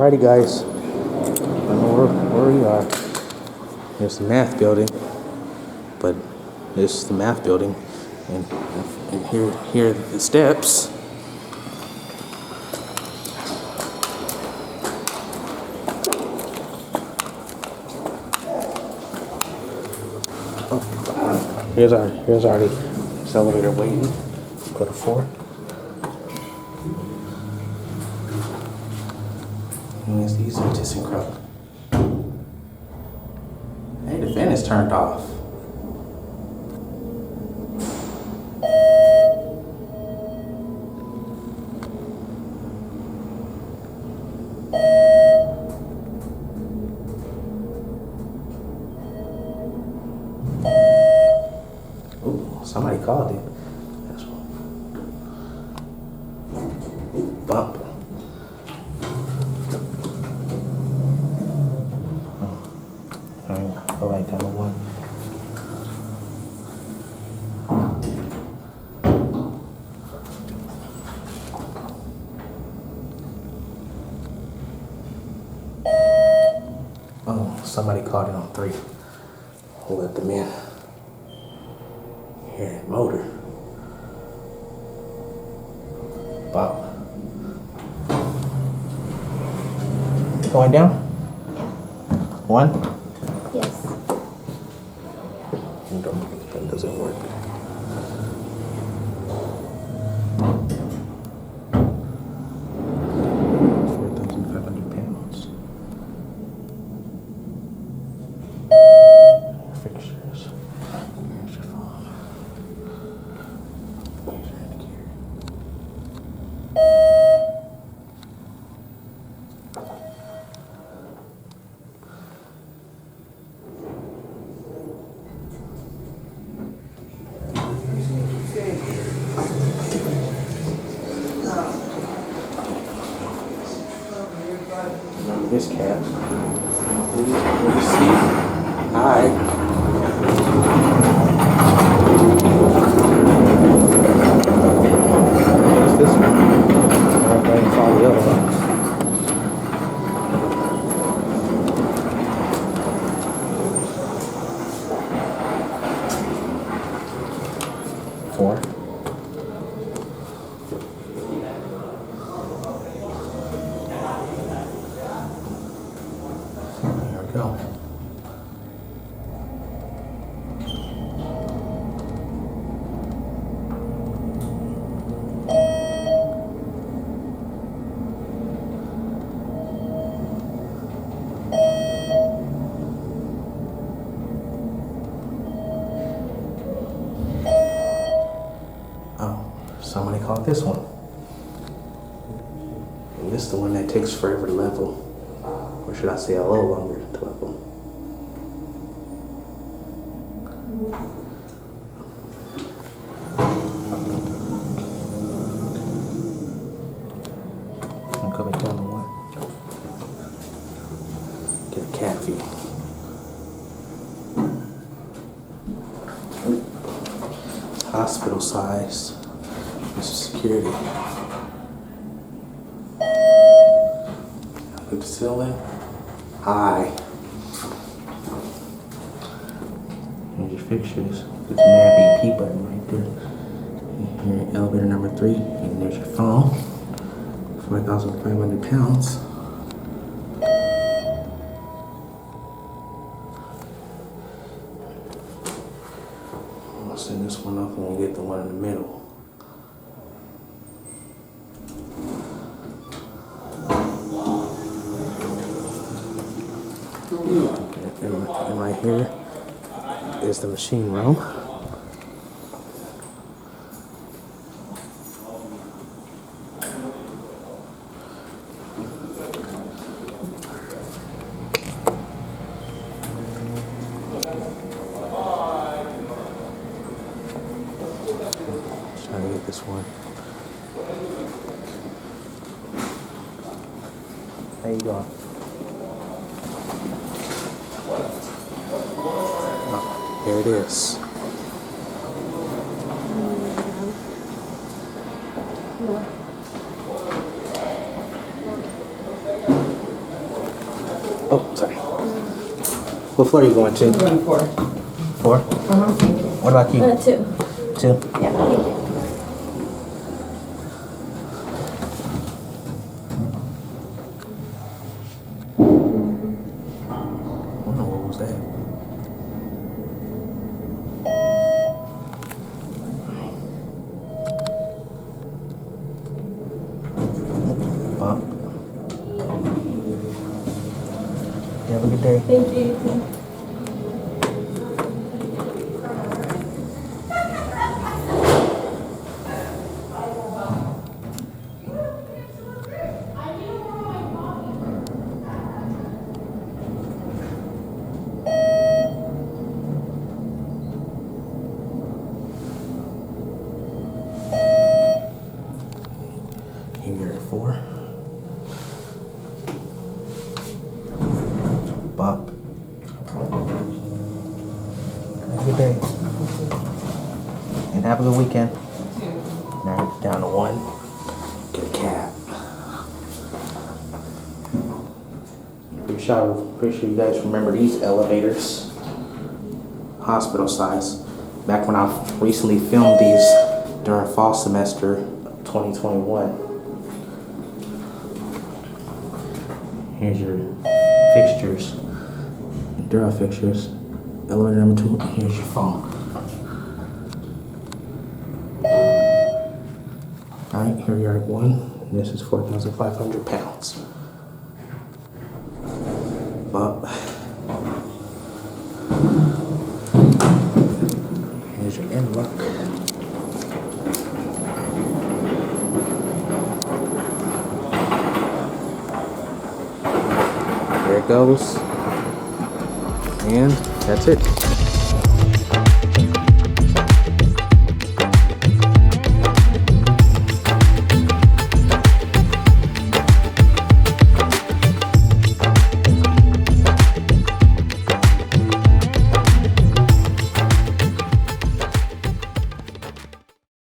Alrighty, guys. I don't know where we are. Here's the math building, but this is the math building, and here are the steps. Here's our elevator waiting. Go to 4. Yes, these are Thyssenkrupp. Hey, the fan is turned off. Oh, somebody called it. That's one. Bump. Go right down to 1. Oh, somebody called it on 3. We'll let them in. Hear that motor. Bop. Going down? 1? Yes. That doesn't work. £4,500. Fixtures. Here's your phone. Here's your indicator. This cat. Let's see. Hi. What's this one? I saw the other ones. Four. Go. Oh, somebody called this one. And this is the one that takes forever to level. Or should I say a little longer to level? I'm coming down to 1. Get a cat feed. Hospital size. This is security. Look at the ceiling. Hi. Here's your fixtures. There's a mad BP button right there. Here, elevator number 3. And there's your phone. 4,500 pounds. I'll send this one off when we get the one in the middle. And right here is the machine room. Trying to get this one. How you going? Here it is. What floor are you going to? I'm going 4. 4? What about you? 2. 2? Yeah, thank you. I don't know what was that. Bump. You have a good day. Thank you. You're at 4. Bump. Have a good day. And have a good weekend. Now down to 1. Get a cab. Pretty sure you guys remember these elevators. Hospital size. Back when I recently filmed these during fall semester 2021. Here's your fixtures. Endura fixtures. Elevator number 2. Here's your phone. Alright, here we are at 1. This is 4,500 pounds. But here's your end lock. There it goes. And that's it.